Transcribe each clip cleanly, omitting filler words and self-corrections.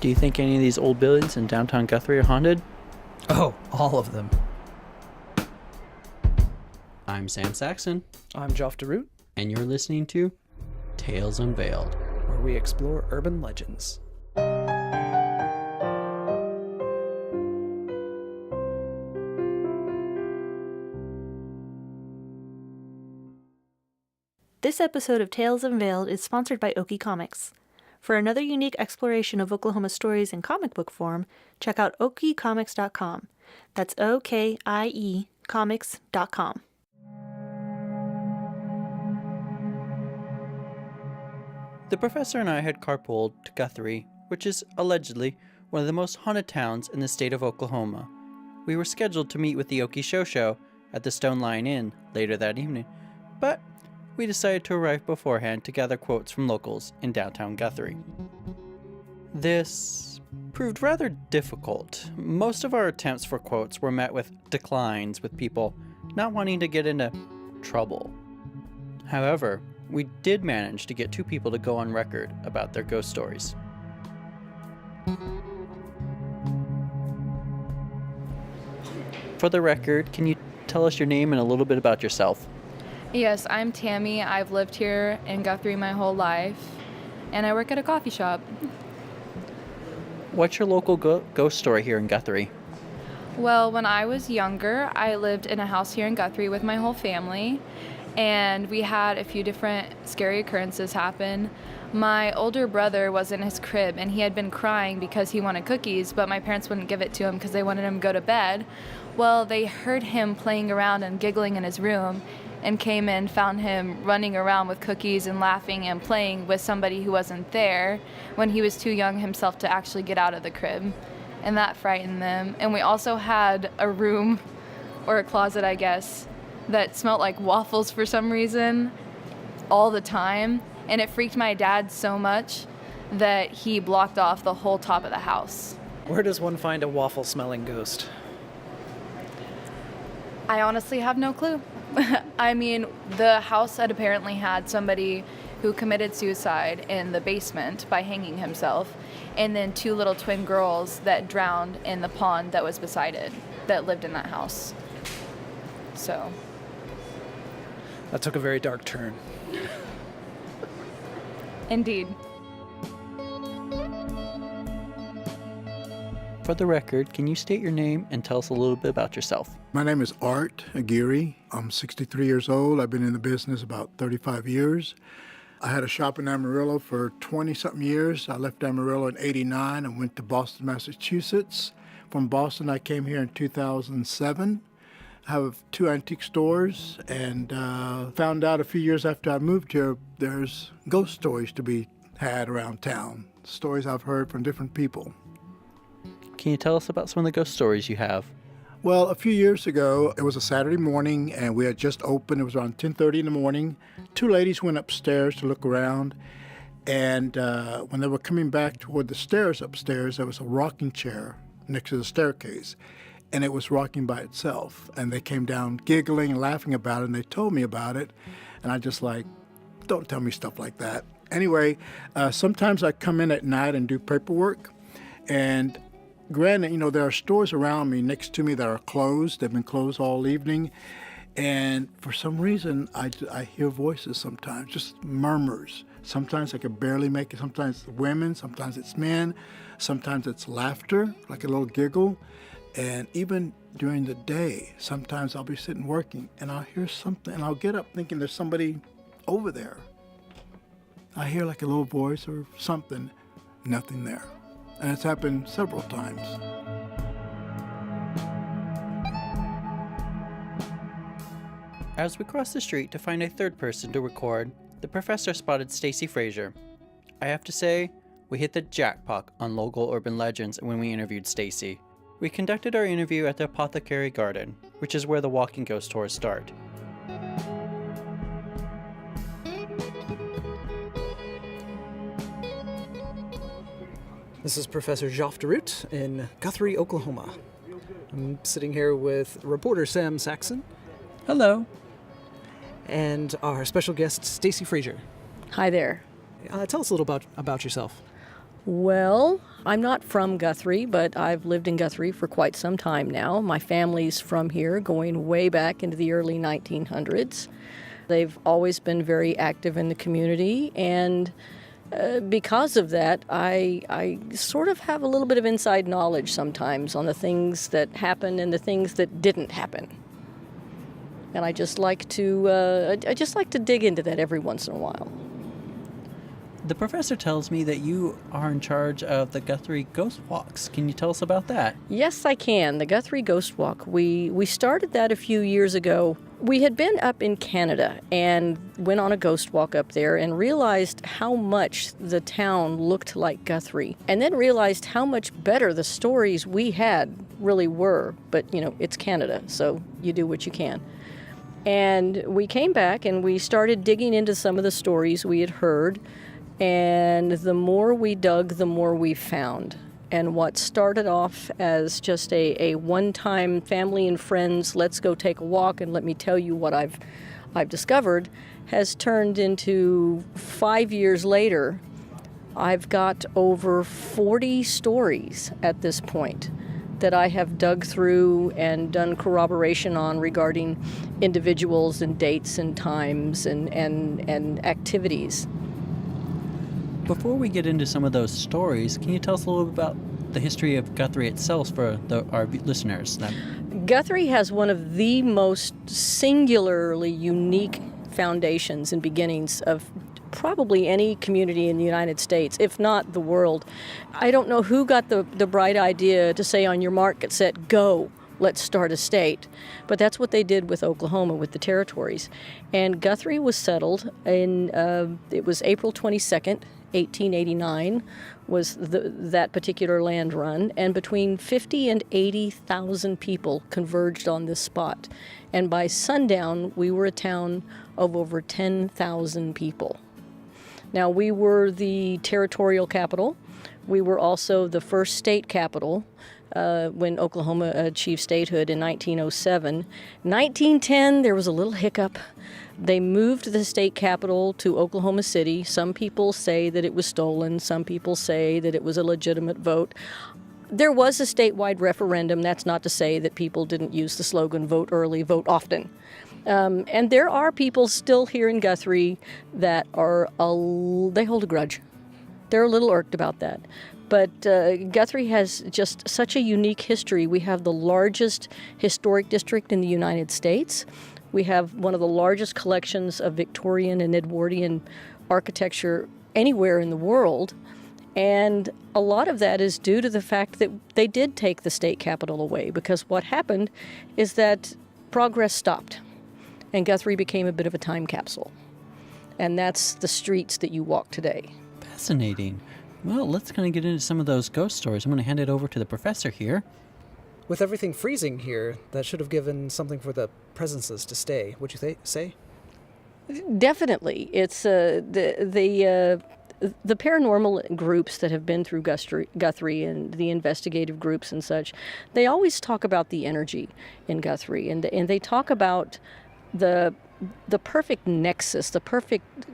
Do you think any of these old buildings in downtown Guthrie are haunted? Oh, all of them. I'm Sam Saxton. I'm Geoff DeRoot, And you're listening to Tales Unveiled, where we explore urban legends. This episode of Tales Unveiled is sponsored by Okie Comics. For another unique exploration of Oklahoma stories in comic book form, check out okiecomics.com. That's O-K-I-E comics.com. The professor and I had carpooled to Guthrie, which is allegedly one of the most haunted towns in the state of Oklahoma. We were scheduled to meet with the Okie Show at the Stone Lion Inn later that evening, but we decided to arrive beforehand to gather quotes from locals in downtown Guthrie. This proved rather difficult. Most of our attempts for quotes were met with declines, with people not wanting to get into trouble. However, we did manage to get 2 people to go on record about their ghost stories. For the record, can you tell us your name and a little bit about yourself? Yes, I'm Tammy. I've lived here in Guthrie my whole life, and I work at a coffee shop. What's your local ghost story here in Guthrie? Well, when I was younger, I lived in a house here in Guthrie with my whole family, and we had a few different scary occurrences happen. My older brother was in his crib, and he had been crying because he wanted cookies, but my parents wouldn't give it to him because they wanted him to go to bed. Well, they heard him playing around and giggling in his room, and came in, found him running around with cookies and laughing and playing with somebody who wasn't there when he was too young himself to actually get out of the crib. And that frightened them. And we also had a room, or a closet, I guess, that smelled like waffles for some reason all the time. And it freaked my dad so much that he blocked off the whole top of the house. Where does one find a waffle-smelling ghost? I honestly have no clue. I mean, the house had apparently had somebody who committed suicide in the basement by hanging himself, and then 2 little twin girls that drowned in the pond that was beside it, that lived in that house. So. That took a very dark turn. Indeed. For the record, can you state your name and tell us a little bit about yourself? My name is Art Aguirre. I'm 63 years old. I've been in the business about 35 years. I had a shop in Amarillo for 20-something years. I left Amarillo in '89 and went to Boston, Massachusetts. From Boston, I came here in 2007. I have 2 antique stores, and found out a few years after I moved here, there's ghost stories to be had around town, stories I've heard from different people. Can you tell us about some of the ghost stories you have? Well, a few years ago, it was a Saturday morning, and we had just opened. It was around 10:30 in the morning. 2 ladies went upstairs to look around, and when they were coming back toward the stairs upstairs, there was a rocking chair next to the staircase, and it was rocking by itself. And they came down giggling and laughing about it, and they told me about it, and I just like, don't tell me stuff like that. Anyway, sometimes I come in at night and do paperwork, and granted, you know, there are stores around me, next to me, that are closed. They've been closed all evening. And for some reason, I hear voices sometimes, just murmurs. Sometimes I can barely make it. Sometimes it's women, sometimes it's men. Sometimes it's laughter, like a little giggle. And even during the day, sometimes I'll be sitting working, and I'll hear something, and I'll get up thinking there's somebody over there. I hear like a little voice or something, nothing there. And it's happened several times. As we crossed the street to find a third person to record, the professor spotted Stacey Frazier. I have to say, we hit the jackpot on local urban legends when we interviewed Stacey. We conducted our interview at the Apothecary Garden, which is where the walking ghost tours start. This is Professor Geoff DeRoot in Guthrie, Oklahoma. I'm sitting here with reporter Sam Saxton. Hello. And our special guest, Stacey Frazier. Hi there. Tell us a little about yourself. Well, I'm not from Guthrie, but I've lived in Guthrie for quite some time now. My family's from here, going way back into the early 1900s. They've always been very active in the community, and because of that, I sort of have a little bit of inside knowledge sometimes on the things that happened and the things that didn't happen. And I just like to dig into that every once in a while. The professor tells me that you are in charge of the Guthrie Ghost Walks. Can you tell us about that? Yes, I can. The Guthrie Ghost Walk. We started that a few years ago. We had been up in Canada and went on a ghost walk up there and realized how much the town looked like Guthrie, and then realized how much better the stories we had really were. But, it's Canada, so you do what you can. And we came back and we started digging into some of the stories we had heard. And the more we dug, the more we found. And what started off as just a one-time family and friends, let's go take a walk and let me tell you what I've discovered, has turned into 5 years later. I've got over 40 stories at this point that I have dug through and done corroboration on regarding individuals and dates and times and activities. Before we get into some of those stories, can you tell us a little bit about the history of Guthrie itself for our listeners? Guthrie has one of the most singularly unique foundations and beginnings of probably any community in the United States, if not the world. I don't know who got the bright idea to say, on your mark, get set, go. Let's start a state. But that's what they did with Oklahoma, with the territories. And Guthrie was settled in, it was April 22nd, 1889 was that particular land run, and between 50 and 80,000 people converged on this spot. And by sundown, we were a town of over 10,000 people. Now, we were the territorial capital. We were also the first state capital when Oklahoma achieved statehood in 1907. 1910, there was a little hiccup. They moved the state capital to Oklahoma City. Some people say that it was stolen. Some people say that it was a legitimate vote. There was a statewide referendum. That's not to say that people didn't use the slogan, vote early, vote often. And there are people still here in Guthrie that they hold a grudge. They're a little irked about that. But Guthrie has just such a unique history. We have the largest historic district in the United States. We have one of the largest collections of Victorian and Edwardian architecture anywhere in the world. And a lot of that is due to the fact that they did take the state capital away, because what happened is that progress stopped and Guthrie became a bit of a time capsule. And that's the streets that you walk today. Fascinating. Well, let's kind of get into some of those ghost stories. I'm going to hand it over to the professor here. With everything freezing here, that should have given something for the presences to stay. Would you say? Definitely. It's the paranormal groups that have been through Guthrie and the investigative groups and such. They always talk about the energy in Guthrie, and they talk about the perfect nexus, the perfect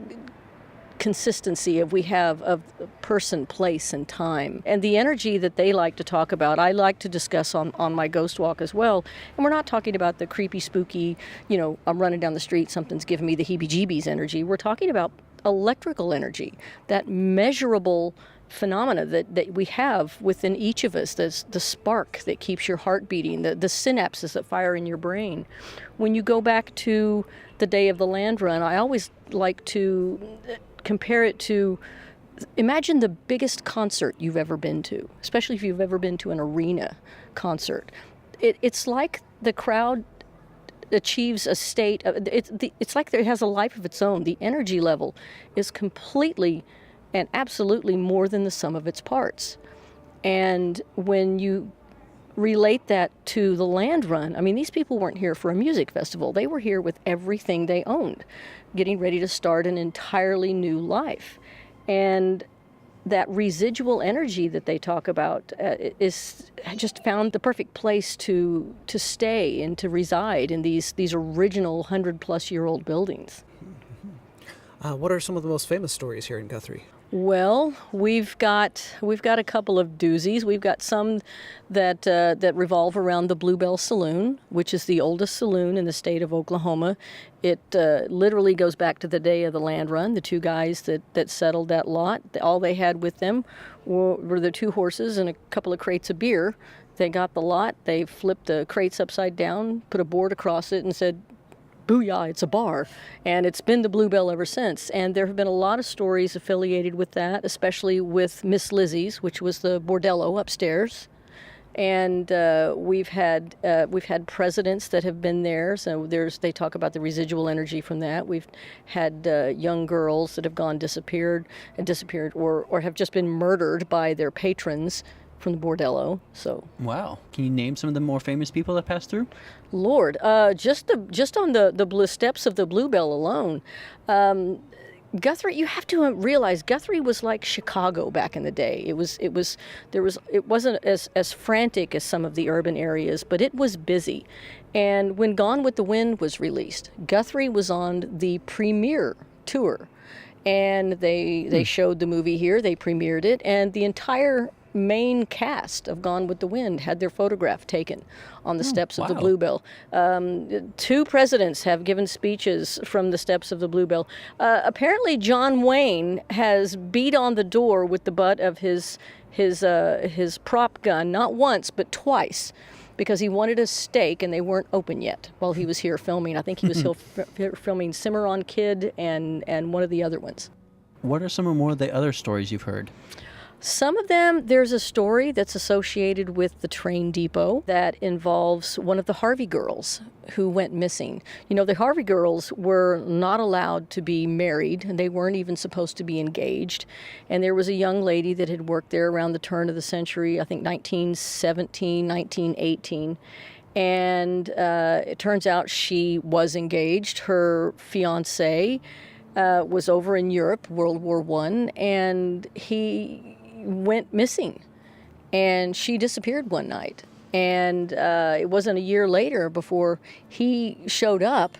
consistency we have of person, place, and time. And the energy that they like to talk about, I like to discuss on my ghost walk as well. And we're not talking about the creepy, spooky, I'm running down the street, something's giving me the heebie-jeebies energy. We're talking about electrical energy, that measurable phenomena that we have within each of us, the spark that keeps your heart beating, the synapses that fire in your brain. When you go back to the day of the land run, I always like to compare it to, imagine the biggest concert you've ever been to, especially if you've ever been to an arena concert. It's like the crowd achieves a state of, it's like it has a life of its own. The energy level is completely and absolutely more than the sum of its parts. And when you relate that to the land run, I mean, these people weren't here for a music festival. They were here with everything they owned, getting ready to start an entirely new life. And that residual energy that they talk about is just found the perfect place to stay and to reside in these original 100-plus-year-old buildings. What are some of the most famous stories here in Guthrie? Well, we've got a couple of doozies. We've got some that revolve around the Bluebell Saloon, which is the oldest saloon in the state of Oklahoma. It literally goes back to the day of the land run. The two guys that settled that lot, all they had with them were the two horses and a couple of crates of beer. They got the lot. They flipped the crates upside down, put a board across it, and said, "Booyah, it's a bar." And it's been the Bluebell ever since. And there have been a lot of stories affiliated with that, especially with Miss Lizzie's, which was the bordello upstairs. And we've had presidents that have been there. So they talk about the residual energy from that. We've had young girls that have disappeared, or have just been murdered by their patrons from the bordello. So Wow. Can you name some of the more famous people that passed through? Lord, just on the blue steps of the Bluebell alone, Guthrie. You have to realize Guthrie was like Chicago back in the day. It wasn't as frantic as some of the urban areas, but it was busy. And when Gone with the Wind was released, Guthrie was on the premiere tour, and they showed the movie here. They premiered it, and the entire main cast of Gone with the Wind had their photograph taken on the steps of the Bluebell. Two presidents have given speeches from the steps of the Bluebell. Apparently, John Wayne has beat on the door with the butt of his prop gun, not once but twice, because he wanted a steak and they weren't open yet while he was here filming. I think he was filming Cimarron Kid and one of the other ones. What are some more of the other stories you've heard? Some of them, there's a story that's associated with the train depot that involves one of the Harvey girls who went missing. You know, the Harvey girls were not allowed to be married, and they weren't even supposed to be engaged. And there was a young lady that had worked there around the turn of the century, I think 1917, 1918. And it turns out she was engaged. Her fiancé was over in Europe, World War I, and he went missing, and she disappeared one night. And it wasn't a year later before he showed up,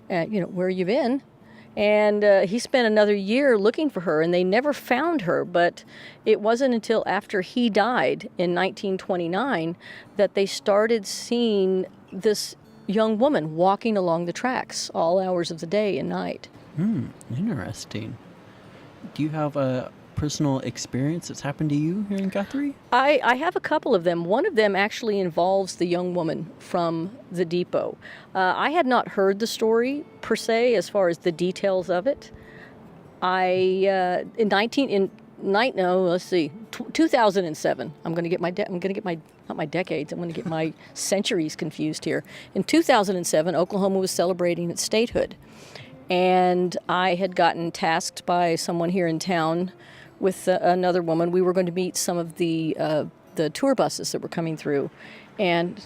where you been? And he spent another year looking for her, and they never found her. But it wasn't until after he died in 1929 that they started seeing this young woman walking along the tracks all hours of the day and night. Interesting. Do you have a personal experience that's happened to you here in Guthrie? I have a couple of them. One of them actually involves the young woman from the depot. I had not heard the story per se as far as the details of it. 2007. I'm going to get my centuries confused here. In 2007, Oklahoma was celebrating its statehood, and I had gotten tasked by someone here in town with another woman. We were going to meet some of the tour buses that were coming through, and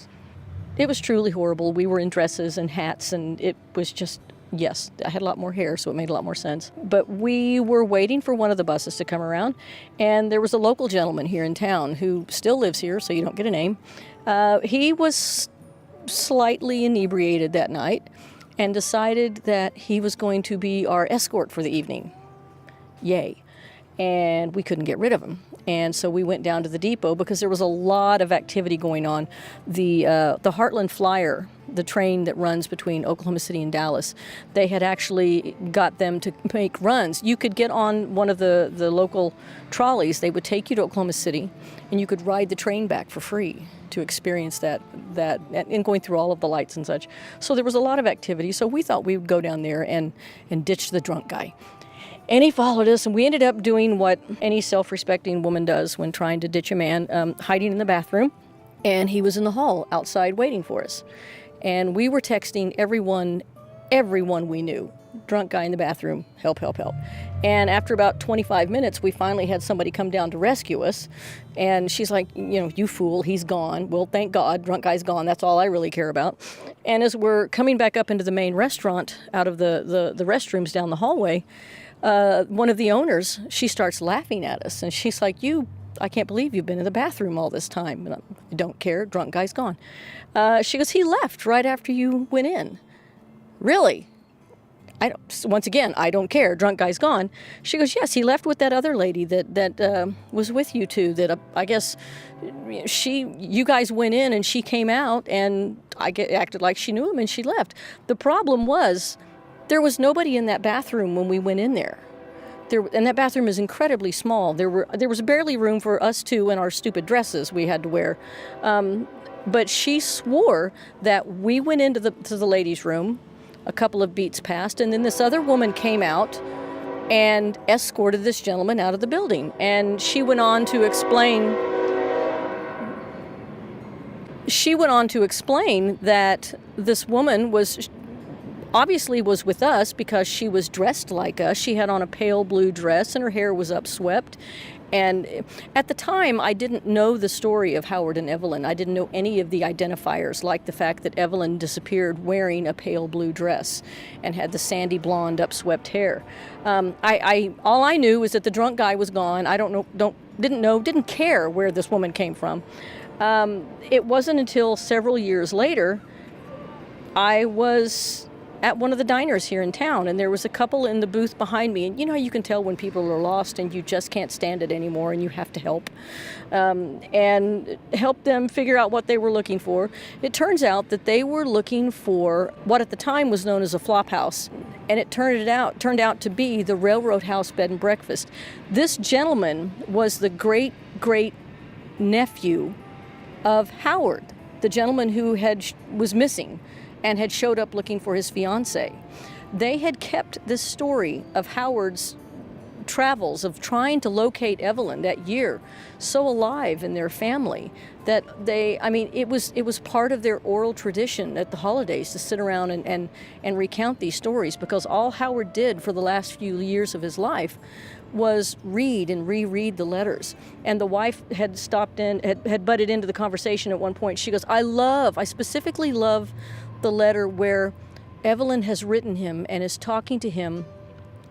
it was truly horrible. We were in dresses and hats, and it was just, yes, I had a lot more hair, so it made a lot more sense. But we were waiting for one of the buses to come around, and there was a local gentleman here in town who still lives here, so you don't get a name. He was slightly inebriated that night and decided that he was going to be our escort for the evening. Yay. And we couldn't get rid of him. And so we went down to the depot because there was a lot of activity going on. The Heartland Flyer, the train that runs between Oklahoma City and Dallas, they had actually got them to make runs. You could get on one of the local trolleys. They would take you to Oklahoma City, and you could ride the train back for free to experience that and going through all of the lights and such. So there was a lot of activity. So we thought we would go down there and ditch the drunk guy. And he followed us, and we ended up doing what any self-respecting woman does when trying to ditch a man, hiding in the bathroom. And he was in the hall outside waiting for us. And we were texting everyone we knew. Drunk guy in the bathroom, help, help, help. And after about 25 minutes, we finally had somebody come down to rescue us. And she's like, you fool, he's gone. Well, thank God, drunk guy's gone. That's all I really care about. And as we're coming back up into the main restaurant out of the restrooms down the hallway, one of the owners, she starts laughing at us, and she's like, I can't believe you've been in the bathroom all this time. And I don't care, drunk guy's gone. She goes, he left right after you went in. Really? Once again, I don't care. Drunk guy's gone. She goes, yes, he left with that other lady that was with you two. That I guess you guys went in and she came out and acted like she knew him and she left. The problem was there was nobody in that bathroom when we went in there. And that bathroom is incredibly small. There was barely room for us two in our stupid dresses we had to wear. But she swore that we went into the ladies' room. A couple of beats passed, and then this other woman came out and escorted this gentleman out of the building. And she went on to explain that this woman was with us because she was dressed like us. She had on a pale blue dress and her hair was upswept. And at the time, I didn't know the story of Howard and Evelyn. I didn't know any of the identifiers, like the fact that Evelyn disappeared wearing a pale blue dress and had the sandy blonde upswept hair. All I knew was that the drunk guy was gone. I didn't care where this woman came from. It wasn't until several years later I was at one of the diners here in town, and there was a couple in the booth behind me, and you know, you can tell when people are lost and you just can't stand it anymore and you have to help and help them figure out what they were looking for. It turns out that they were looking for what at the time was known as a flop house, and it turned out to be the Railroad House Bed and Breakfast. This gentleman was the great nephew of Howard, the gentleman who was missing and had showed up looking for his fiancée. They had kept this story of Howard's travels of trying to locate Evelyn that year so alive in their family that it was part of their oral tradition at the holidays to sit around and recount these stories, because all Howard did for the last few years of his life was read and reread the letters. And the wife had stopped in, had butted into the conversation at one point. She goes, I specifically love the letter where Evelyn has written him and is talking to him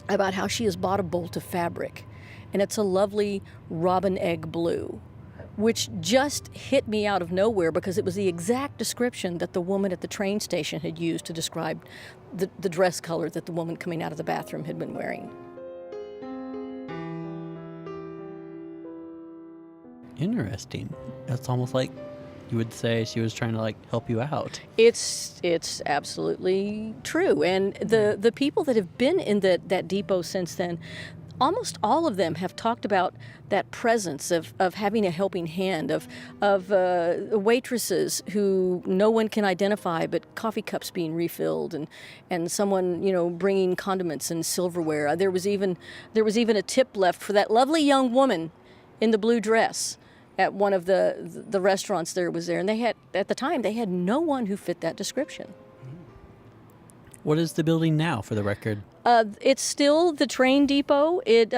about how she has bought a bolt of fabric, and it's a lovely robin egg blue, which just hit me out of nowhere because it was the exact description that the woman at the train station had used to describe the dress color that the woman coming out of the bathroom had been wearing. Interesting. It's almost like you would say she was trying to help you out. It's absolutely true. And the people that have been in that depot since then, almost all of them have talked about that presence of having a helping hand, of waitresses who no one can identify, but coffee cups being refilled, and someone bringing condiments and silverware. There was even a tip left for that lovely young woman in the blue dress at one of the restaurants there, and they had, at the time, they had no one who fit that description. What is the building now, for the record? It's still the train depot. It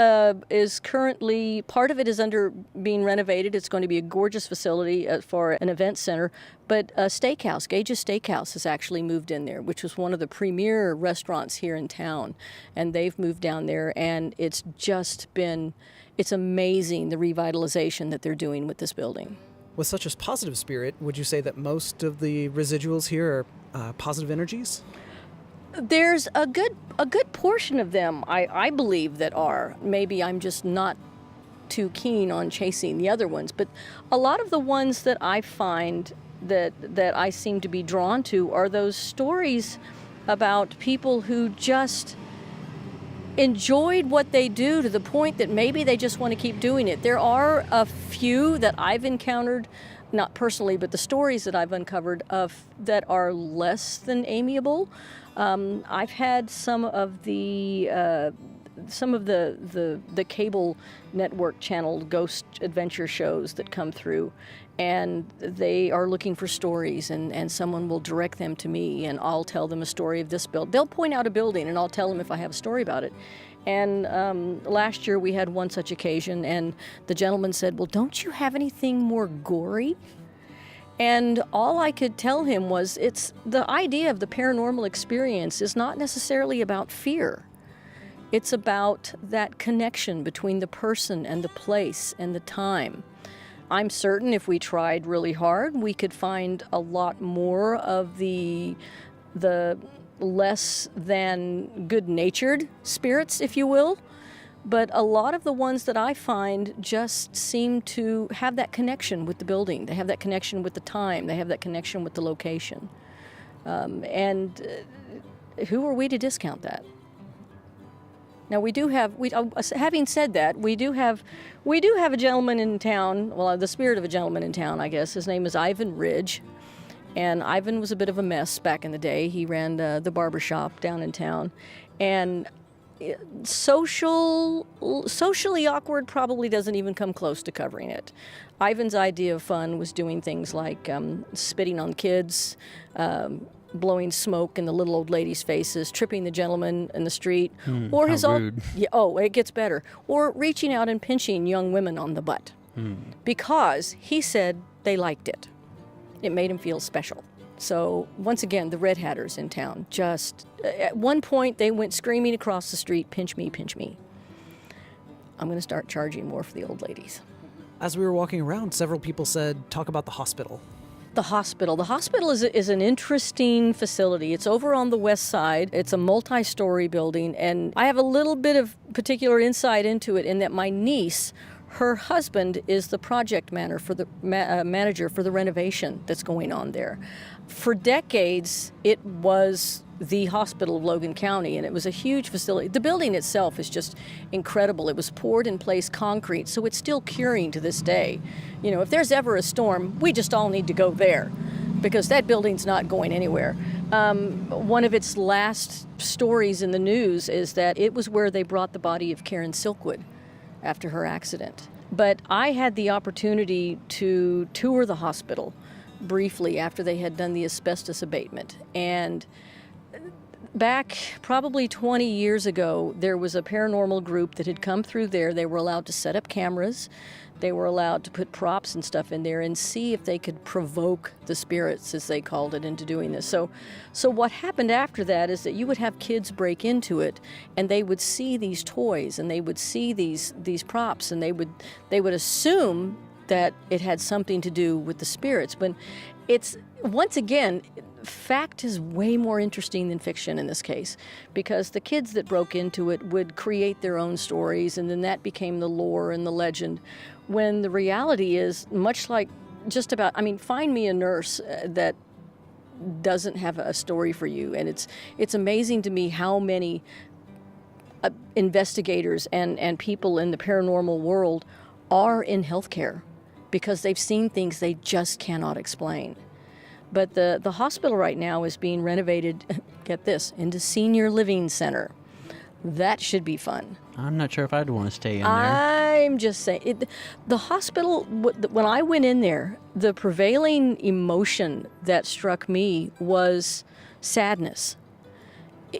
is currently, part of it is under being renovated. It's going to be a gorgeous facility for an event center. But a steakhouse, Gage's Steakhouse, has actually moved in there, which was one of the premier restaurants here in town. And they've moved down there, and it's amazing the revitalization that they're doing with this building. With such a positive spirit, would you say that most of the residuals here are positive energies? There's a good portion of them, I believe, that are. Maybe I'm just not too keen on chasing the other ones, but a lot of the ones that I find that I seem to be drawn to are those stories about people who just enjoyed what they do to the point that maybe they just want to keep doing it. There are a few that I've encountered, not personally, but the stories that I've uncovered that are less than amiable. I've had some of the cable network channel ghost adventure shows that come through, and they are looking for stories, and someone will direct them to me, and I'll tell them a story of this building. They'll point out a building, and I'll tell them if I have a story about it. And last year we had one such occasion, and the gentleman said, well, don't you have anything more gory? And all I could tell him was, it's the idea of the paranormal experience is not necessarily about fear. It's about that connection between the person and the place and the time. I'm certain if we tried really hard, we could find a lot more of the less than good-natured spirits, if you will. But a lot of the ones that I find just seem to have that connection with the building. They have that connection with the time. They have that connection with the location. And who are we to discount that? Now having said that, we do have a gentleman in town. Well, the spirit of a gentleman in town, I guess. His name is Ivan Ridge, and Ivan was a bit of a mess back in the day. He ran the barber shop down in town, and socially awkward probably doesn't even come close to covering it. Ivan's idea of fun was doing things like spitting on kids, blowing smoke in the little old ladies' faces, tripping the gentleman in the street, or his own. Yeah, it gets better. Or reaching out and pinching young women on the butt, because he said they liked it. It made him feel special. So once again, the Red Hatters in town just, at one point they went screaming across the street, "Pinch me, pinch me." I'm going to start charging more for the old ladies. As we were walking around, several people said, talk about the hospital. The hospital is an interesting facility. It's over on the west side. It's a multi-story building, and I have a little bit of particular insight into it in that my niece, her husband is the project manager for the renovation that's going on there. For decades, it was the hospital of Logan County, and it was a huge facility. The building itself is just incredible. It was poured in place concrete, so it's still curing to this day. You know, if there's ever a storm, we just all need to go there, because that building's not going anywhere. One of its last stories in the news is that it was where they brought the body of Karen Silkwood after her accident. But I had the opportunity to tour the hospital briefly after they had done the asbestos abatement. And back probably 20 years ago, there was a paranormal group that had come through there. They were allowed to set up cameras. They were allowed to put props and stuff in there and see if they could provoke the spirits, as they called it, into doing this. So what happened after that is that you would have kids break into it, and they would see these toys, and they would see these props, and they would assume that it had something to do with the spirits. But it's, once again, fact is way more interesting than fiction in this case, because the kids that broke into it would create their own stories, and then that became the lore and the legend, when the reality is much like just about, find me a nurse that doesn't have a story for you. And it's amazing to me how many investigators and people in the paranormal world are in healthcare, because they've seen things they just cannot explain. But the hospital right now is being renovated, get this, into senior living center. That should be fun. I'm not sure if I'd want to stay in there. I'm just saying, the hospital, when I went in there, the prevailing emotion that struck me was sadness.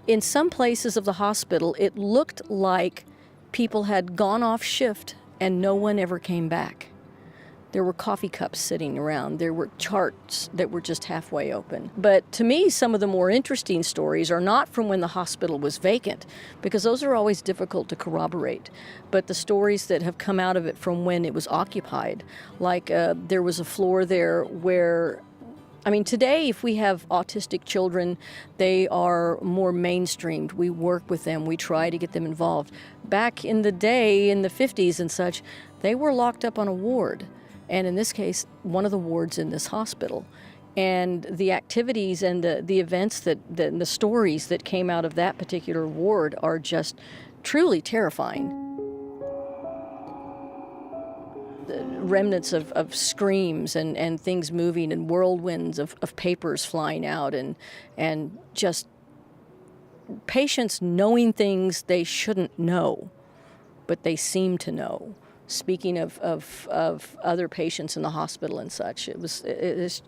In some places of the hospital, it looked like people had gone off shift and no one ever came back. There were coffee cups sitting around. There were charts that were just halfway open. But to me, some of the more interesting stories are not from when the hospital was vacant, because those are always difficult to corroborate, but the stories that have come out of it from when it was occupied. Like there was a floor there where, today if we have autistic children, they are more mainstreamed. We work with them. We try to get them involved. Back in the day, in the 50s and such, they were locked up on a ward. And in this case, one of the wards in this hospital. And the activities and the events the stories that came out of that particular ward are just truly terrifying. The remnants of screams and things moving, and whirlwinds of papers flying out, and just patients knowing things they shouldn't know, but they seem to know. Speaking of other patients in the hospital and such, it's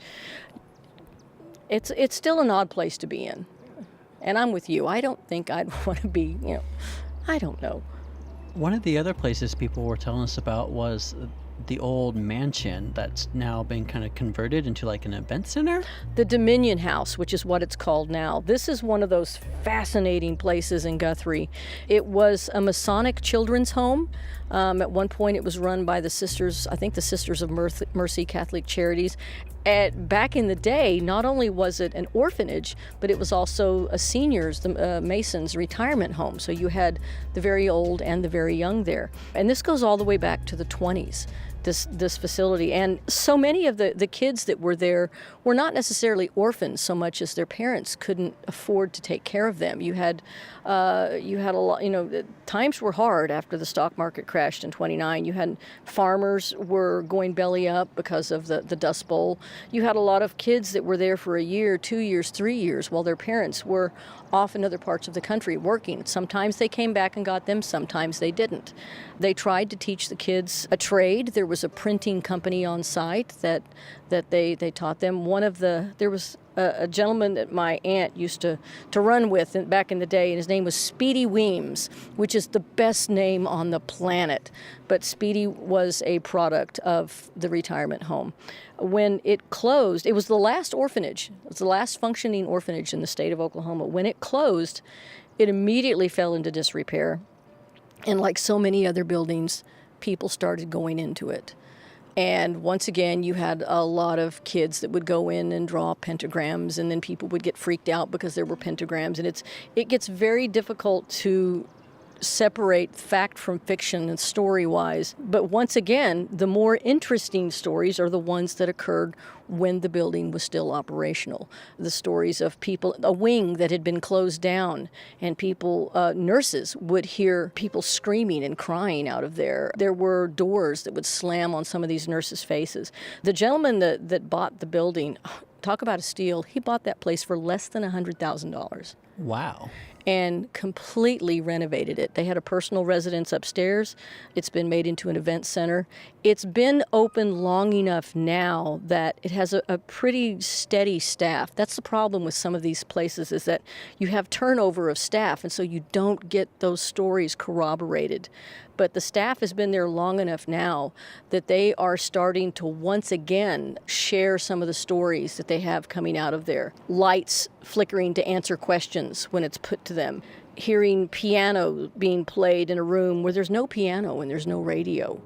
still an odd place to be in. And I'm with you. I don't think I'd want to be, I don't know. One of the other places people were telling us about was the old mansion that's now been kind of converted into like an event center? The Dominion House, which is what it's called now. This is one of those fascinating places in Guthrie. It was a Masonic children's home. At one point it was run by the Sisters, I think the Sisters of Mercy Catholic Charities. back in the day, not only was it an orphanage, but it was also a seniors, the Masons retirement home. So you had the very old and the very young there. And this goes all the way back to the 20s. This facility, and so many of the kids that were there were not necessarily orphans so much as their parents couldn't afford to take care of them. You had a lot, times were hard after the stock market crashed in '29. You had farmers were going belly up because of the Dust Bowl. You had a lot of kids that were there for a year, 2 years, 3 years, while their parents were off in other parts of the country working. Sometimes they came back and got them, sometimes they didn't. They tried to teach the kids a trade. There was a printing company on site that they taught them. There was a gentleman that my aunt used to run with back in the day, and his name was Speedy Weems, which is the best name on the planet. But Speedy was a product of the retirement home. When it closed, it was the last orphanage. It was the last functioning orphanage in the state of Oklahoma. When it closed, it immediately fell into disrepair. And like so many other buildings, people started going into it. And once again, you had a lot of kids that would go in and draw pentagrams, and then people would get freaked out because there were pentagrams. And it gets very difficult to separate fact from fiction and story-wise. But once again, the more interesting stories are the ones that occurred when the building was still operational. The stories of people, a wing that had been closed down, and people, nurses would hear people screaming and crying out of there. There were doors that would slam on some of these nurses' faces. The gentleman that bought the building, talk about a steal, he bought that place for less than $100,000. Wow. And completely renovated it. They had a personal residence upstairs. It's been made into an event center. It's been open long enough now that it has a pretty steady staff. That's the problem with some of these places, is that you have turnover of staff, and so you don't get those stories corroborated. But the staff has been there long enough now that they are starting to once again share some of the stories that they have coming out of there. Lights flickering to answer questions when it's put to them. Hearing piano being played in a room where there's no piano and there's no radio.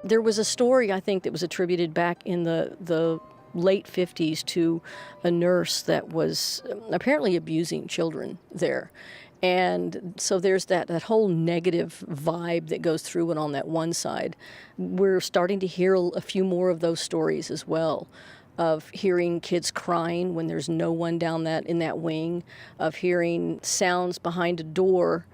There was a story, I think, that was attributed back in the late 50s to a nurse that was apparently abusing children there. And so there's that whole negative vibe that goes through it on that one side. We're starting to hear a few more of those stories as well, of hearing kids crying when there's no one down in that wing, of hearing sounds behind a door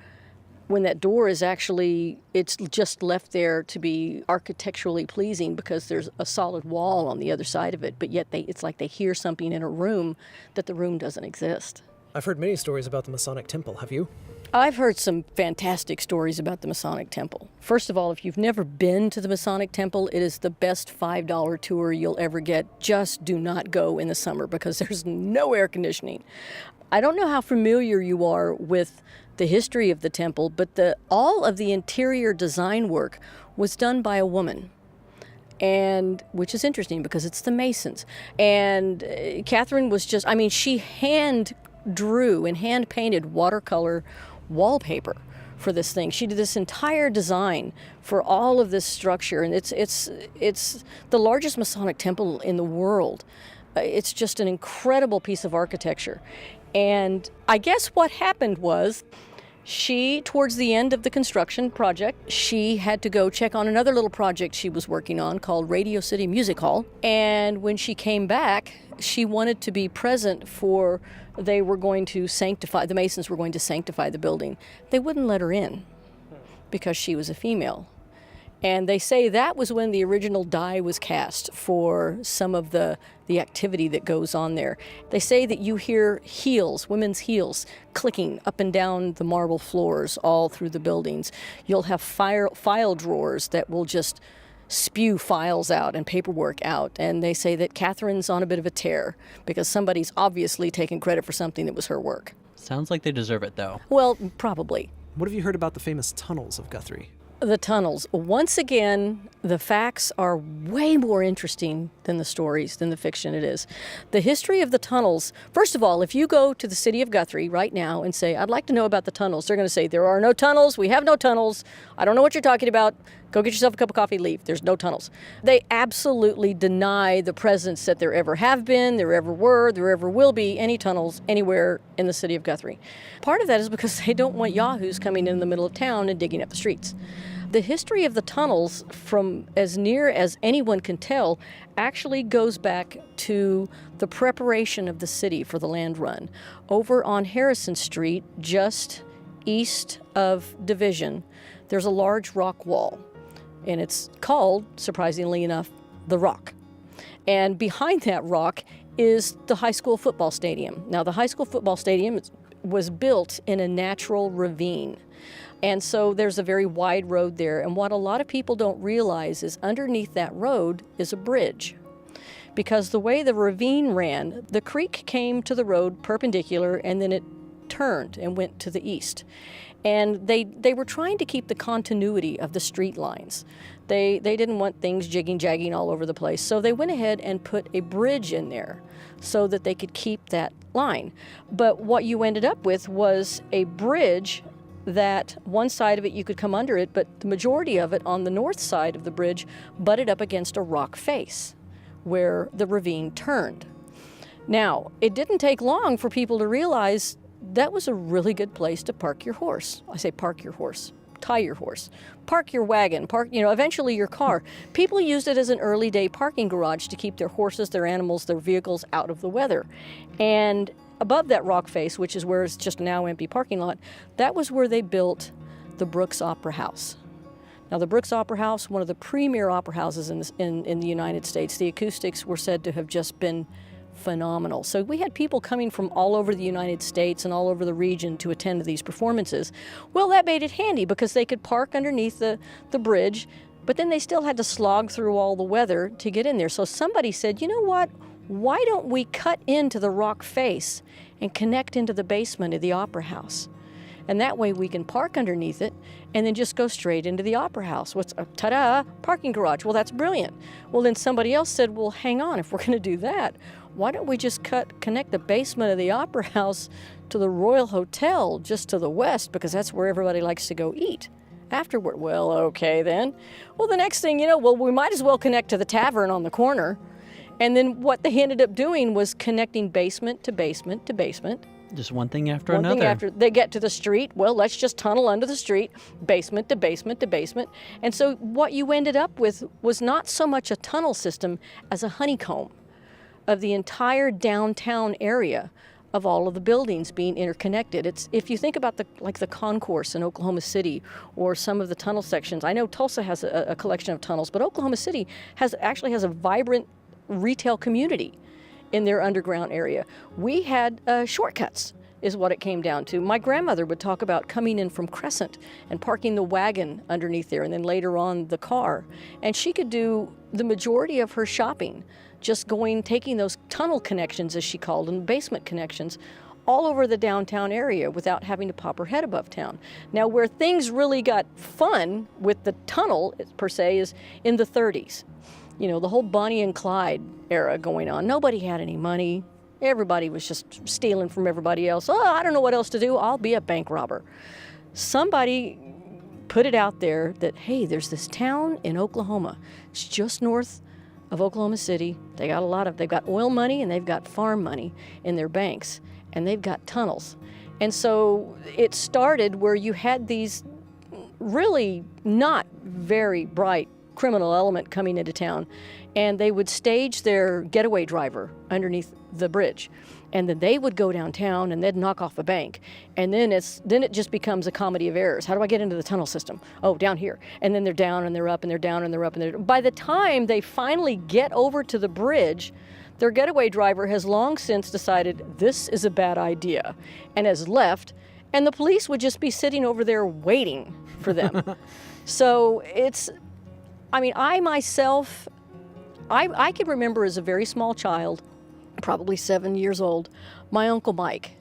when that door is actually, it's just left there to be architecturally pleasing because there's a solid wall on the other side of it, but yet it's like they hear something in a room that the room doesn't exist. I've heard many stories about the Masonic Temple. Have you? I've heard some fantastic stories about the Masonic Temple. First of all, if you've never been to the Masonic Temple, it is the best $5 tour you'll ever get. Just do not go in the summer because there's no air conditioning. I don't know how familiar you are with the history of the temple, but all of the interior design work was done by a woman. And which is interesting because it's the Masons. And Catherine was she hand drew and hand painted watercolor wallpaper for this thing. She did this entire design for all of this structure, and it's the largest Masonic temple in the world. It's just an incredible piece of architecture. And I guess what happened was towards the end of the construction project, she had to go check on another little project she was working on called Radio City Music Hall. And when she came back, she wanted to be present the Masons were going to sanctify the building. They wouldn't let her in because she was a female. And they say that was when the original die was cast for some of the activity that goes on there. They say that you hear women's heels, clicking up and down the marble floors all through the buildings. You'll have file drawers that will just spew files out and paperwork out. And they say that Catherine's on a bit of a tear because somebody's obviously taken credit for something that was her work. Sounds like they deserve it, though. Well, probably. What have you heard about the famous tunnels of Guthrie? The tunnels. Once again, the facts are way more interesting than the stories, than the fiction it is. The history of the tunnels, first of all, if you go to the city of Guthrie right now and say, I'd like to know about the tunnels, they're going to say, there are no tunnels, we have no tunnels, I don't know what you're talking about, Go get yourself a cup of coffee, leave. There's no tunnels. They absolutely deny the presence that there ever have been, there ever were, there ever will be any tunnels anywhere in the city of Guthrie. Part of that is because they don't want yahoos coming in the middle of town and digging up the streets. The history of the tunnels, from as near as anyone can tell, actually goes back to the preparation of the city for the land run. Over on Harrison Street, just east of Division, there's a large rock wall, and it's called, surprisingly enough, the Rock. And behind that rock is the high school football stadium. Now, the high school football stadium was built in a natural ravine. And so there's a very wide road there. And what a lot of people don't realize is underneath that road is a bridge. Because the way the ravine ran, the creek came to the road perpendicular, and then it turned and went to the east. And they were trying to keep the continuity of the street lines. They didn't want things jigging-jagging all over the place. So they went ahead and put a bridge in there so that they could keep that line. But what you ended up with was a bridge that one side of it you could come under it, but the majority of it on the north side of the bridge butted up against a rock face where the ravine turned. Now, it didn't take long for people to realize that was a really good place to park your horse. I say park your horse, tie your horse, park your wagon, eventually your car. People used it as an early day parking garage to keep their horses, their animals, their vehicles out of the weather. And above that rock face, which is where it's just a now empty parking lot, that was where they built the Brooks Opera House. Now, the Brooks Opera House, one of the premier opera houses in the United States, the acoustics were said to have just been phenomenal. So we had people coming from all over the United States and all over the region to attend these performances. Well, that made it handy because they could park underneath the bridge, but then they still had to slog through all the weather to get in there. So somebody said, you know what? Why don't we cut into the rock face and connect into the basement of the opera house? And that way we can park underneath it and then just go straight into the opera house. Ta-da, parking garage. Well, that's brilliant. Well, then somebody else said, well, hang on, if we're going to do that, why don't we just connect the basement of the opera house to the Royal Hotel just to the west, because that's where everybody likes to go eat afterward. Well, okay then. Well, the next thing you know, we might as well connect to the tavern on the corner. And then what they ended up doing was connecting basement to basement to basement. Just one thing after One another. thing after they get to the street, well, let's just tunnel under the street, basement to basement to basement. And so what you ended up with was not so much a tunnel system as a honeycomb of the entire downtown area of all of the buildings being interconnected. If you think about the concourse in Oklahoma City or some of the tunnel sections, I know Tulsa has a collection of tunnels, but Oklahoma City actually has a vibrant retail community in their underground area. We had shortcuts is what it came down to. My grandmother would talk about coming in from Crescent and parking the wagon underneath there and then later on the car. And she could do the majority of her shopping just taking those tunnel connections, as she called them, basement connections, all over the downtown area without having to pop her head above town. Now, where things really got fun with the tunnel, per se, is in the 30s. The whole Bonnie and Clyde era going on. Nobody had any money. Everybody was just stealing from everybody else. Oh, I don't know what else to do. I'll be a bank robber. Somebody put it out there that, hey, there's this town in Oklahoma. It's just north of Oklahoma City. They've got oil money and they've got farm money in their banks, and they've got tunnels. And so it started where you had these really not very bright criminal element coming into town, and they would stage their getaway driver underneath the bridge, and then they would go downtown and they'd knock off a bank, and then it just becomes a comedy of errors. How do I get into the tunnel system? Oh, down here. And then they're down and they're up and they're down and they're up and they're... By the time they finally get over to the bridge, their getaway driver has long since decided this is a bad idea and has left, and the police would just be sitting over there waiting for them. So I myself, I can remember as a very small child, probably 7 years old, my Uncle Mike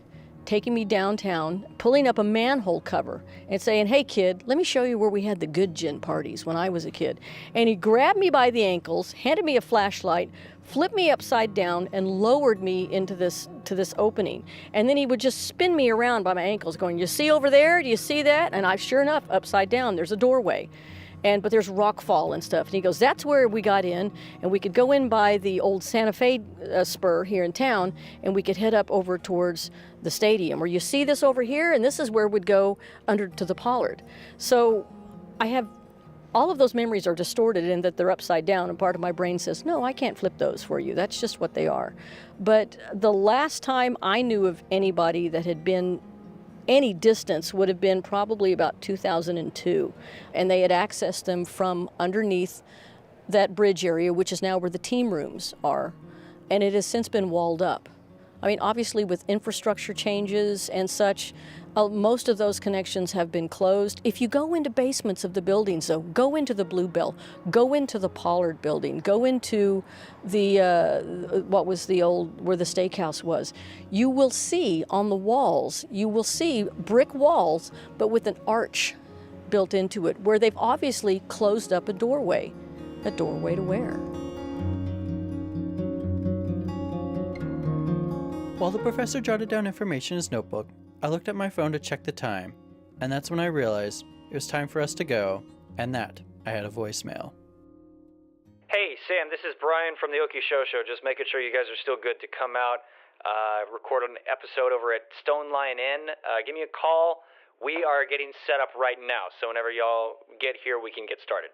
taking me downtown, pulling up a manhole cover and saying, hey kid, let me show you where we had the good gin parties when I was a kid. And he grabbed me by the ankles, handed me a flashlight, flipped me upside down, and lowered me into this opening. And then he would just spin me around by my ankles going, you see over there? Do you see that? And sure enough, upside down, there's a doorway. but there's rockfall and stuff. And he goes, that's where we got in, and we could go in by the old Santa Fe spur here in town, and we could head up over towards the stadium. Or you see this over here, and this is where we'd go under to the Pollard. So I have, all of those memories are distorted in that they're upside down, and part of my brain says, no, I can't flip those for you. That's just what they are. But the last time I knew of anybody that had been any distance would have been probably about 2002, and they had accessed them from underneath that bridge area, which is now where the team rooms are, and it has since been walled up. I mean, obviously with infrastructure changes and such, most of those connections have been closed. If you go into basements of the buildings, though, go into the Bluebell, go into the Pollard building, go into the, what was the old, where the steakhouse was, you will see on the walls, you will see brick walls, but with an arch built into it, where they've obviously closed up a doorway. A doorway to where? While the professor jotted down information in his notebook, I looked at my phone to check the time, and that's when I realized it was time for us to go, and that I had a voicemail. Hey, Sam, this is Brian from the Okie Show. Just making sure you guys are still good to come out, record an episode over at Stone Lion Inn. Give me a call. We are getting set up right now, so whenever y'all get here, we can get started.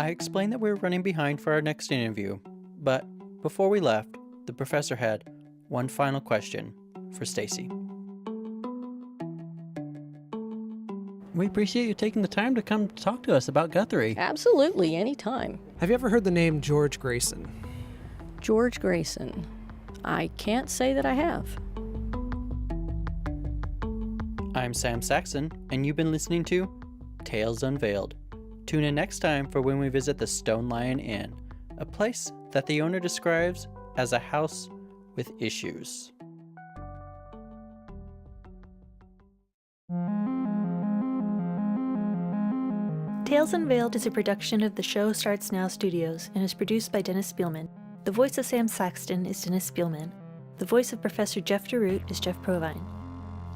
I explained that we were running behind for our next interview, but before we left, the professor had one final question for Stacey. We appreciate you taking the time to come talk to us about Guthrie. Absolutely, anytime. Have you ever heard the name George Grayson? George Grayson. I can't say that I have. I'm Sam Saxton, and you've been listening to Tales Unveiled. Tune in next time for when we visit the Stone Lion Inn, a place that the owner describes as a house with issues. Tales Unveiled is a production of the Show Starts Now Studios and is produced by Dennis Spielman. The voice of Sam Saxton is Dennis Spielman. The voice of Professor Jeff DeRoot is Jeff Provine.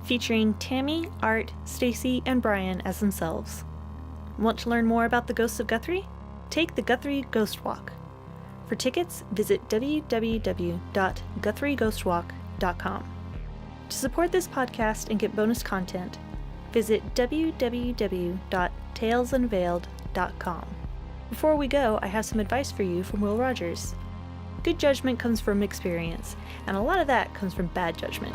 Featuring Tammy, Art, Stacey, and Brian as themselves. Want to learn more about the ghosts of Guthrie? Take the Guthrie Ghost Walk. For tickets, visit www.GuthrieGhostWalk.com. To support this podcast and get bonus content, visit www.talesunveiled.com. Before we go, I have some advice for you from Will Rogers. Good judgment comes from experience, and a lot of that comes from bad judgment.